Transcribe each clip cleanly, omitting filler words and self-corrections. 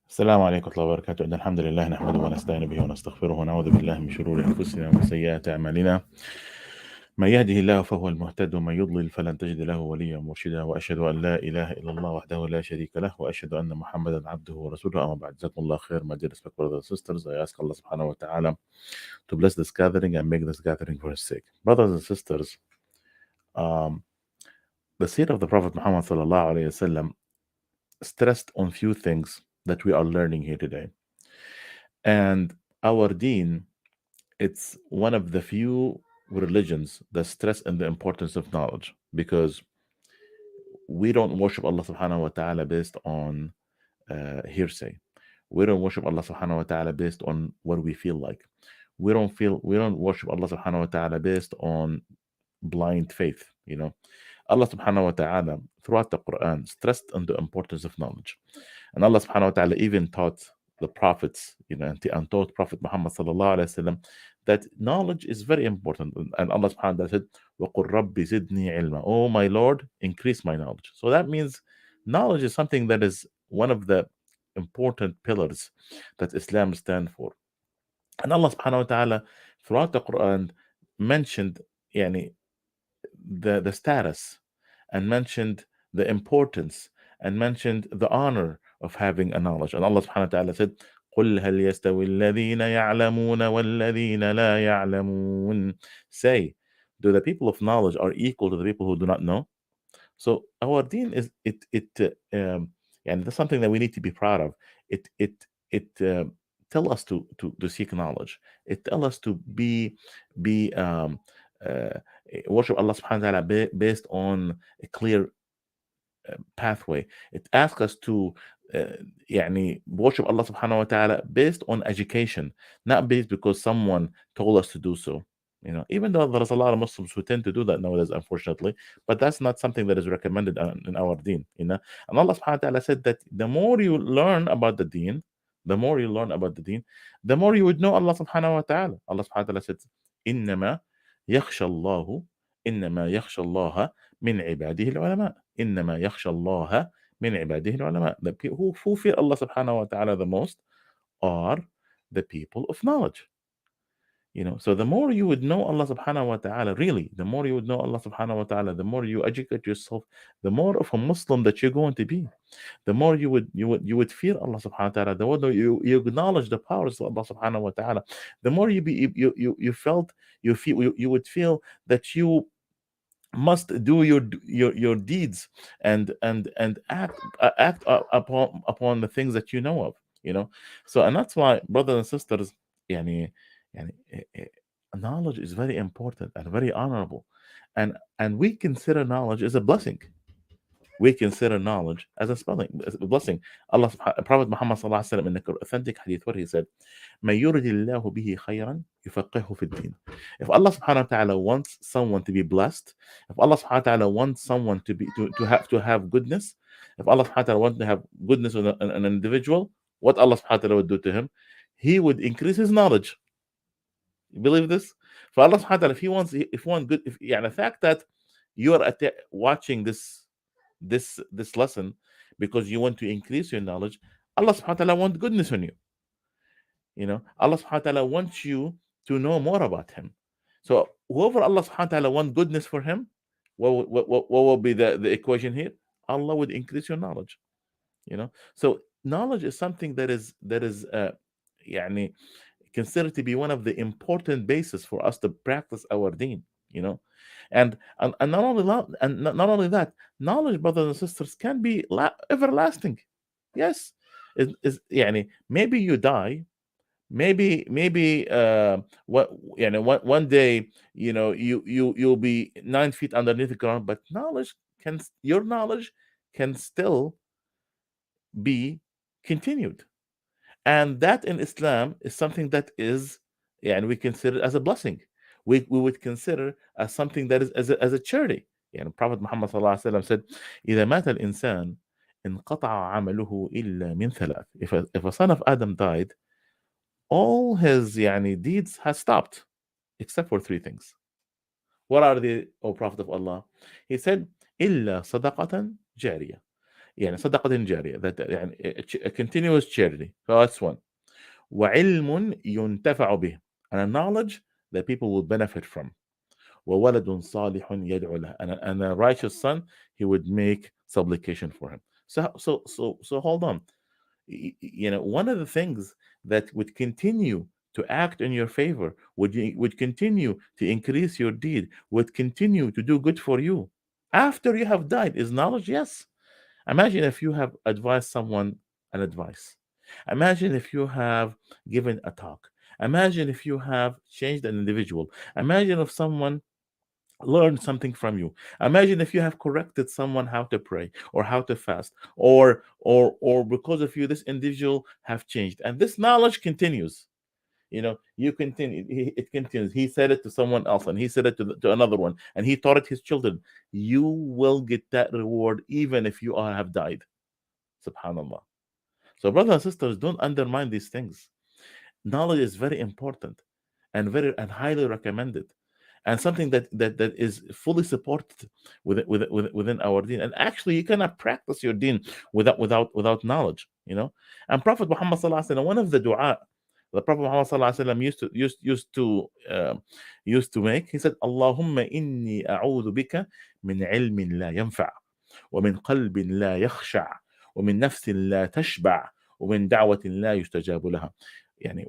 السلام عليكم ورحمة الله وبركاته. إن الحمد لله نحمده ونستعين به ونستغفره ونعوذ بالله من شرور أنفسنا ومن سيئات أعمالنا. من يهده الله فهو المهتد ومن يضلل فلن تجد له وليا مرشدا، وأشهد أن لا إله إلا الله وحده لا شريك له، وأشهد أن محمدا عبده ورسوله. أما بعد, جزاكم الله خير, my dear respected brothers and sisters. I ask Allah subhanahu wa ta'ala to bless this gathering and make this gathering for his sake. Brothers and sisters, um, the seerah of the Prophet Muhammad sallallahu alayhi wasallam stressed on few things that we are learning here today. And our deen, it's one of the few religions that stress in the importance of knowledge, because we don't worship Allah subhanahu wa ta'ala based on hearsay. We don't worship Allah subhanahu wa ta'ala based on what we feel like. We don't worship Allah subhanahu wa ta'ala based on blind faith. Allah subhanahu wa ta'ala throughout the Quran stressed on the importance of knowledge. And Allah subhanahu wa ta'ala even taught the prophets, and taught Prophet Muhammad sallallahu alayhi wasallam that knowledge is very important. And Allah subhanahu wa ta'ala said, وَقُلْ رَبِّ زِدْنِي عِلْمًا. Oh my Lord, increase my knowledge. So that means knowledge is something that is one of the important pillars that Islam stands for. And Allah subhanahu wa ta'ala throughout the Quran mentioned the status, and mentioned the importance, and mentioned the honor of having a knowledge. And Allah subhanahu wa ta'ala said, قُلْ هَلْ يَسْتَوِي الَّذِينَ يَعْلَمُونَ وَالَّذِينَ لَا يَعْلَمُونَ. Say, do the people of knowledge are equal to the people who do not know? So our deen is and that's something that we need to be proud of. It tell us to seek knowledge. It tell us to be uh, worship Allah subhanahu wa ta'ala based on a clear pathway. It asks us to worship Allah subhanahu wa ta'ala based on education, not based because someone told us to do so. Even though there's a lot of Muslims who tend to do that nowadays, unfortunately, but that's not something that is recommended in our deen. And Allah subhanahu wa ta'ala said that the more you learn about the deen, the more you learn about the deen, the more you would know Allah subhanahu wa ta'ala. Allah subhanahu wa ta'ala said, إنما يخشى الله إنما يخشى الله من عباده العلماء. إنما يخشى الله من عباده العلماء. The people who fear Allah subhanahu wa ta'ala the most are the people of knowledge. So the more you would know Allah subhanahu wa ta'ala, really, the more you would know Allah subhanahu wa ta'ala, the more you educate yourself, the more of a Muslim that you're going to be, the more you would fear Allah subhanahu wa ta'ala, the more you acknowledge the powers of Allah subhanahu wa ta'ala, the more you would feel that you must do your deeds, and act upon the things that you know of. So, and that's why, brothers and sisters, yani, knowledge is very important and very honorable, and we consider knowledge as a blessing. We consider knowledge as a blessing. Prophet Muhammad sallallahu alaihi wasallam in the authentic hadith, where he said, "Man yuridillahu bihi khayran yufaqihu fi din." If Allah subhanahu wa ta'ala wants someone to be blessed, if Allah subhanahu wa ta'ala wants someone to have goodness, if Allah subhanahu wa ta'ala wants to have goodness in an individual, what Allah subhanahu wa ta'ala would do to him? He would increase his knowledge. You believe this? For Allah subhanahu wa ta'ala, if one good, the fact that you are watching this lesson because you want to increase your knowledge, Allah subhanahu wa ta'ala wants goodness on you. Allah subhanahu wa ta'ala wants you to know more about him. So whoever Allah subhanahu wa ta'ala wants goodness for him, what will be the equation here? Allah would increase your knowledge. So knowledge is something that is يعني considered to be one of the important bases for us to practice our deen. And not only that, knowledge, brothers and sisters, can be everlasting. Yes, maybe you die, maybe one day, you'll be 9 feet underneath the ground, but your knowledge can still be continued. And that in Islam is something that is, we consider as a blessing. We would consider as something that is as a charity. Prophet Muhammad sallallahu alaihi wasallam said, إذا مات الإنسان انقطع عمله إلا من ثلاث. If a son of Adam died, all his deeds has stopped except for three things. What are they, O Prophet of Allah? He said, إلا صدقة جارية. يعني صدقة جارية that يعني a continuous charity. So that's one. وعلم ينتفع به, and a knowledge that people will benefit from. وولد صالح يدعو له, and a righteous son, he would make supplication for him. So hold on. You know, one of the things that would continue to act in your favor, would continue to increase your deed, would continue to do good for you after you have died, is knowledge. Yes. Imagine if you have advised someone an advice. Imagine if you have given a talk. Imagine if you have changed an individual. Imagine if someone learned something from you. Imagine if you have corrected someone how to pray or how to fast, or because of you this individual have changed, and this knowledge continues. You know, you continue, it continues. He said it to someone else, and he said it to another one, and he taught it his children. You will get that reward even if you have died. Subhanallah. So brothers and sisters, don't undermine these things. Knowledge is very important and highly recommended, and something that is fully supported within our deen. And actually, you cannot practice your deen without knowledge. You know, and Prophet Muhammad sallallahu alaihi wasallam, one of the du'a the Prophet Muhammad sallallahu alaihi wasallam used to make, he said, Allahumma inni a'udhu bika min ilmin la yanfa' wa min qalbin la yakhsha' wa min nafsin la tashba' wa min da'watin la yustajabu laha. Yani,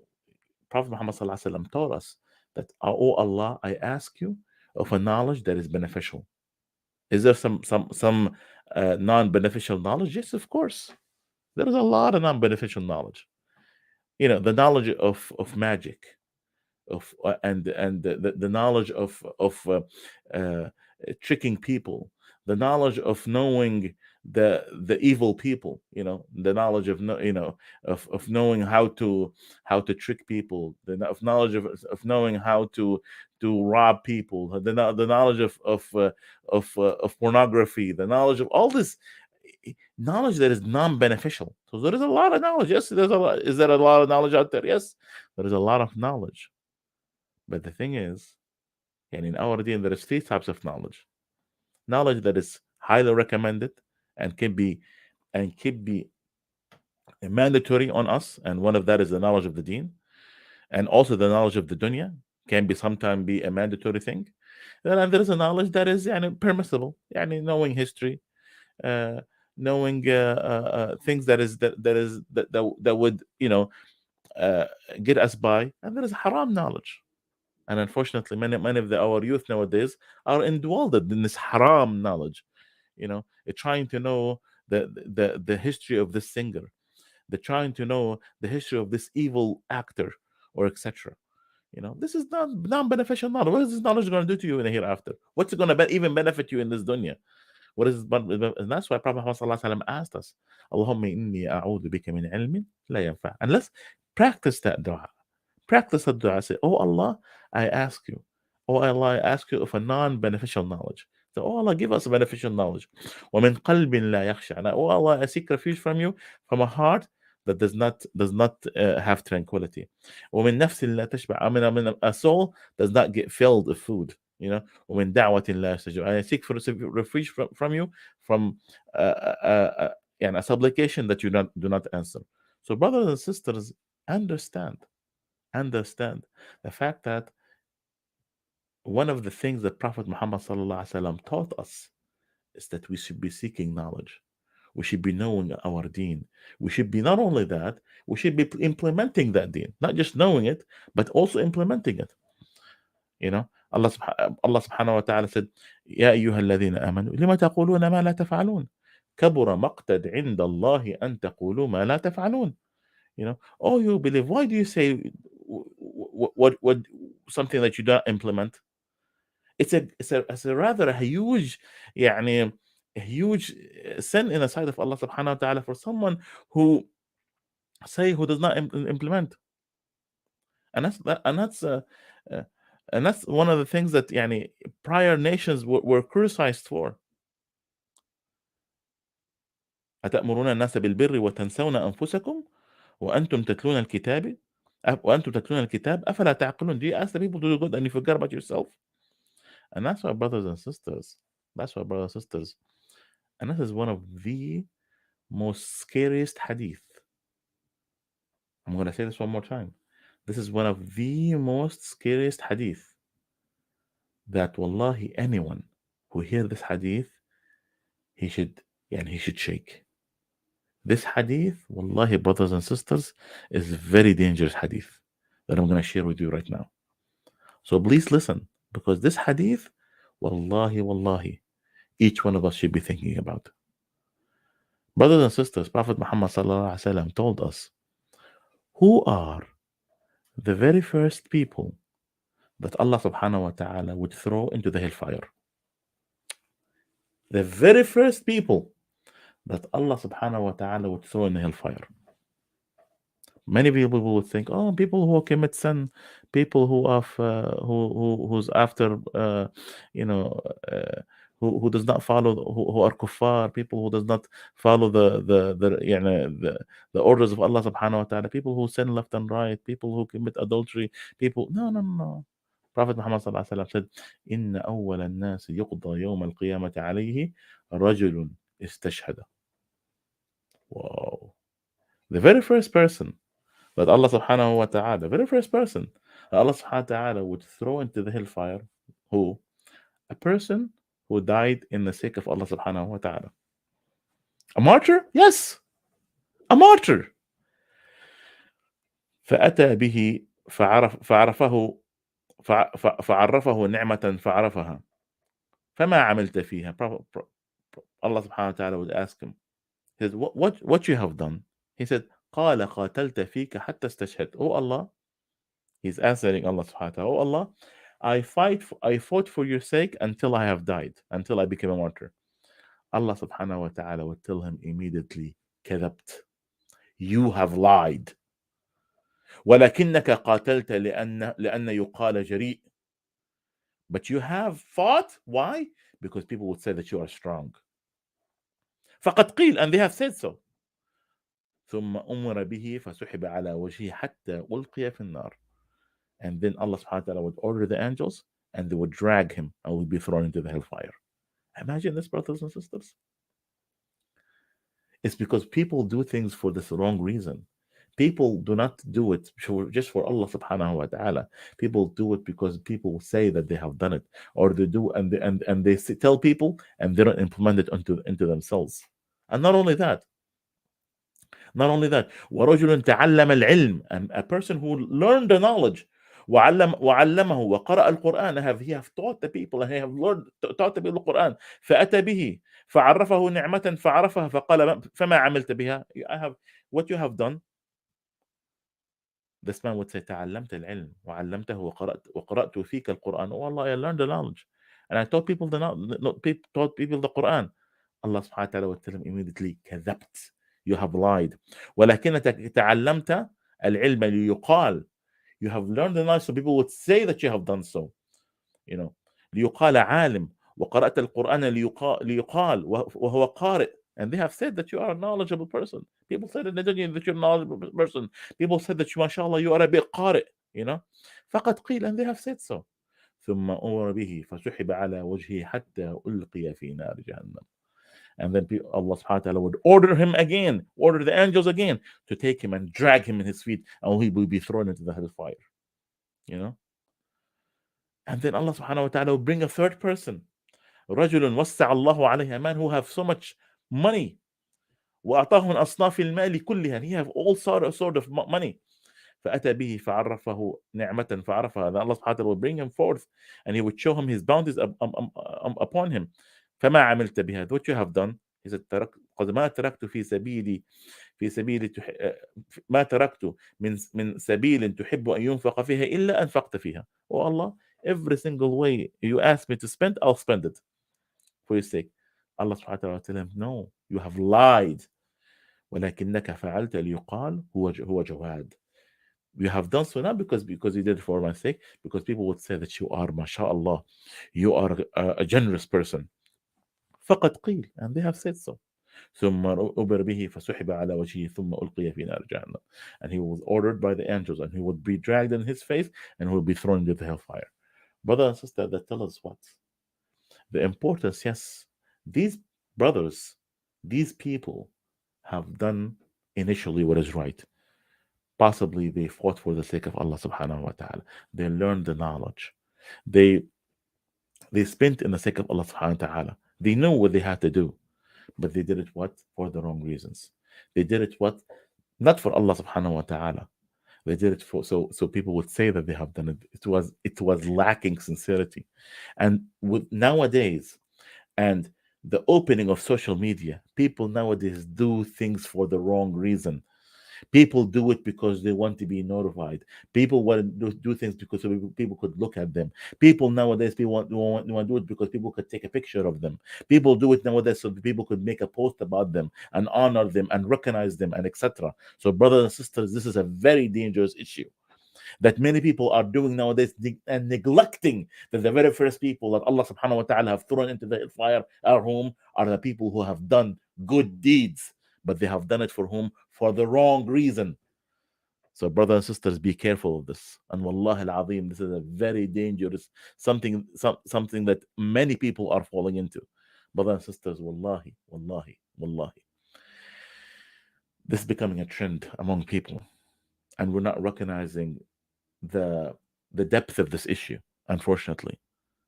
Prophet Muhammad sallallahu alaihi wasallam taught us that, oh Allah, I ask you of a knowledge that is beneficial. Is there some non-beneficial knowledge? Yes, of course. There is a lot of non-beneficial knowledge. You know, the knowledge of magic, of and the knowledge uh, tricking people, the knowledge of knowing the evil people, you know, the knowledge of of knowing how to trick people, of knowledge of knowing how to rob people, the knowledge of pornography, the knowledge of all this knowledge that is non-beneficial. So there is a lot of knowledge. Yes, there's a lot. Is there a lot of knowledge out there? Yes, there is a lot of knowledge. But the thing is, and in our deen, there is three types of knowledge. Knowledge that is highly recommended and can be mandatory on us, and one of that is the knowledge of the deen, and also the knowledge of the dunya can be sometimes be a mandatory thing. And there is a knowledge that is permissible, knowing history, uh, knowing things that would uh, get us by, and there is haram knowledge. And unfortunately, many of our youth nowadays are indwelled in this haram knowledge. They're trying to know the history of this singer. They're trying to know the history of this evil actor, or etc. This is not non-beneficial knowledge. What is this knowledge going to do to you in the hereafter? What's it going to even benefit you in this dunya? What is and that's why Prophet Muhammad sallallahu alaihi wasallam asked us, Allahumma inni a'udhu bika min ilmin la yanfa. And let's practice that dua. Practice that dua. Say, oh Allah, I ask you. Oh Allah, I ask you of a non-beneficial knowledge. So, oh Allah, give us a beneficial knowledge. وَمِن قَلْبٍ لَا يَخْشَعْ. And, oh Allah, I seek refuge from you from a heart that does not have tranquility. وَمِن نَفْسٍ لَا تَشْبَعْ. I mean, a soul does not get filled with food. ومن دعوة لا يستجاب. I seek for refuge from you from a supplication that you do not answer. So, brothers and sisters, understand the fact that one of the things that Prophet Muhammad sallallahu alaihi wasallam taught us is that we should be seeking knowledge. We should be knowing our deen. We should be, not only that, we should be implementing that deen, not just knowing it, but also implementing it. Allah subhanahu wa ta'ala said, يا أيها الذين آمنوا لما تقولون ما لا تفعلون كبر مقتا عند الله أن تقولوا ما لا تفعلون. Oh, you believe, why do you say what something that you don't implement? It's a rather a huge a huge sin in the sight of Allah subhanahu wa ta'ala for someone who does not implement. And that's one of the things that prior nations were criticized for. أتأمرون الناس بالبر وتنسون أنفسكم وأنتم تتلون الكتاب أفلا تعقلون. Do you ask the people to do good and you forget about yourself? And that's why, brothers and sisters, and this is one of the most scariest hadith. I'm going to say this one more time. This is one of the most scariest hadith that wallahi anyone who hear this hadith, he should he should shake. This hadith, wallahi brothers and sisters, is very dangerous hadith that I'm going to share with you right now. So please listen, because this hadith, wallahi, each one of us should be thinking about. Brothers and sisters, Prophet Muhammad sallallahu alaihi wasallam told us who are the very first people that Allah subhanahu wa ta'ala would throw into the hellfire. The very first people that Allah subhanahu wa ta'ala would throw in the hellfire. Many people would think, oh, people who commit sin, people who have who's after you know who does not follow, who are kuffar, people who does not follow the orders of Allah subhanahu wa ta'ala, people who sin left and right, people who commit adultery, people. No. Prophet Muhammad sallallahu alaihi wasallam said, "Inna awwal an-nas yuqda yawm al-qiyamati alayhi rajulun istashhada." Wow. The very first person that Allah subhanahu wa ta'ala, the very first person that Allah subhanahu wa ta'ala would throw into the hellfire, who? A person who died in the sake of Allah subhanahu wa ta'ala. A martyr? Yes, a martyr. فأتى به فعرفه فعرفه نعمة فعرفها فما عملت فيها. Allah subhanahu wa ta'ala would ask him, he says, what you have done? He said, قال قاتلت فيك حتى استشهدت. Oh Allah, he's answering Allah subhanahu wa ta'ala, oh Allah, I fought for your sake until I have died, until I became a martyr. Allah subhanahu wa ta'ala would tell him immediately, كذبت, you have lied. ولكنك قاتلت لأن يقال جريء. But you have fought. Why? Because people would say that you are strong. فقد قيل, and they have said so. ثم أمر به فسحب على وجهه حتى ألقي في النار. And then Allah subhanahu wa ta'ala would order the angels and they would drag him and would be thrown into the hellfire. Imagine this, brothers and sisters. It's because people do things for this wrong reason. People do not do it just for Allah subhanahu wa ta'ala. People do it because people say that they have done it, or they do and they tell people and they don't implement it into themselves. And not only that, ورجل تعلم العلم, and a person who learned the knowledge, وعلمه وقرأ القرآن, he have taught the people and he have taught the people the Quran, فأتى به فعرفه نعمة فعرفها فقال فما عملت بها. I have what you have done. This man would say, تعلمت العلم وعلمته وقرأت فيك القرآن. Oh Allah, I learned the knowledge and I taught people the Quran. Allah subhanahu wa ta'ala would tell him immediately, كذبت, you have lied. ولكنك تعلمت العلم ليقال, you have learned the knowledge so people would say that you have done so. ليقال عالم وقرأت القرآن ليقال وهو قارئ. And they have said that you are a knowledgeable person. People said that you're a knowledgeable person. People said that, mashallah, you are a big qari. فقد قيل, and they have said so. ثم أمر به فسحب على وجهه حتى ألقي في نار جهنم. And then Allah subhanahu wa ta'ala would order the angels again to take him and drag him in his feet, and he will be thrown into the hellfire. And then Allah subhanahu wa ta'ala will bring a third person. رجل وسع الله عليه, a man who have so much money. وأعطاه من أصناف المال كلها, and he have all sort of money. فأتى به فعرفه نعمة فعرفها. Then Allah subhanahu wa ta'ala will bring him forth and he would show him his bounties upon him. فما عملت بها, what you have done. He said, قد ما تركت في سبيل ما تركت من سبيل تحب أن ينفق فيها إلا أنفقت فيها. Oh Allah, every single way you ask me to spend, I'll spend it for your sake. Allah subhanahu wa ta'ala tell him, no, you have lied. ولكنك فعلت ليقال هو جواد. You have done so not because you did it for my sake, because people would say that you are, mashallah, you are a generous person. فقد قيل, and they have said so. ثم أمر به فسحب على وجهه ثم ألقي في نار جهنم. And he was ordered by the angels and he would be dragged in his face and he would be thrown into the hellfire. Brother and sister, that tell us what? The importance, yes, these brothers, these people have done initially what is right. Possibly they fought for the sake of Allah subhanahu wa ta'ala. They learned the knowledge. They they spent in the sake of Allah subhanahu wa ta'ala. They knew what they had to do, but they did it what? For the wrong reasons. They did it what? Not for Allah subhanahu wa ta'ala. They did it for so people would say that they have done it. It was lacking sincerity. And with nowadays and the opening of social media, people nowadays do things for the wrong reason. People do it because they want to be notified. People want to do things because so people could look at them. People nowadays want to do it because people could take a picture of them. People do it nowadays so that people could make a post about them and honor them and recognize them and etc. So, brothers and sisters, this is a very dangerous issue that many people are doing nowadays and neglecting that the very first people that Allah subhanahu wa ta'ala have thrown into the fire at home are the people who have done good deeds, but they have done it for whom? For the wrong reason. So, brothers and sisters, be careful of this. And wallahi al-azim, this is a very dangerous something that many people are falling into. Brothers and sisters, wallahi, wallahi, wallahi. This is becoming a trend among people. And we're not recognizing the the depth of this issue, unfortunately.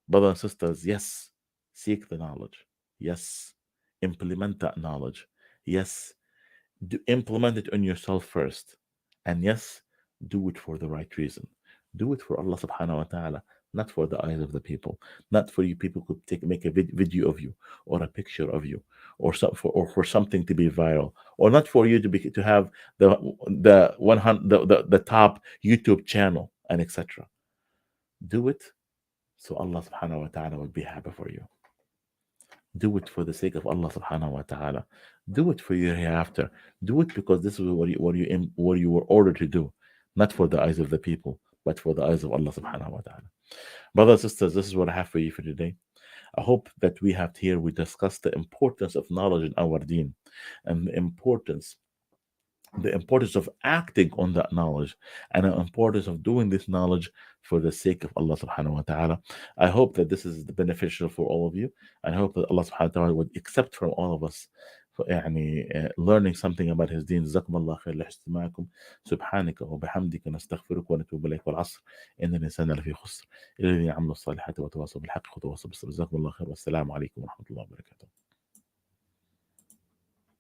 Brothers and sisters, yes, seek the knowledge. Yes, implement that knowledge. Yes, implement it on yourself first. And yes, do it for the right reason. Do it for Allah subhanahu wa ta'ala, not for the eyes of the people. Not for you people could make a video of you or a picture of you or for something to be viral or not for you to have the 100 the top YouTube channel and etc. Do it so Allah subhanahu wa ta'ala will be happy for you. Do it for the sake of Allah subhanahu wa ta'ala. Do it for your hereafter. Do it because this is what you were ordered to do, not for the eyes of the people, but for the eyes of Allah subhanahu wa ta'ala. Brothers and sisters, this is what I have for you for today. I hope that we discussed the importance of knowledge in our deen and the importance of acting on that knowledge and the importance of doing this knowledge for the sake of Allah subhanahu wa ta'ala. I hope that this is beneficial for all of you, and I hope that Allah subhanahu wa ta'ala would accept from all of us learning something about his deen. جزاكم الله خير لاستماعكم. سبحانك وبحمدك نستغفرك ونتوب اليك والعصر ان الانسان لفي خسر الا الذين عملوا الصالحات وتواصوا بالحق وتواصوا بالصبر. جزاكم الله خير والسلام عليكم ورحمه الله وبركاته.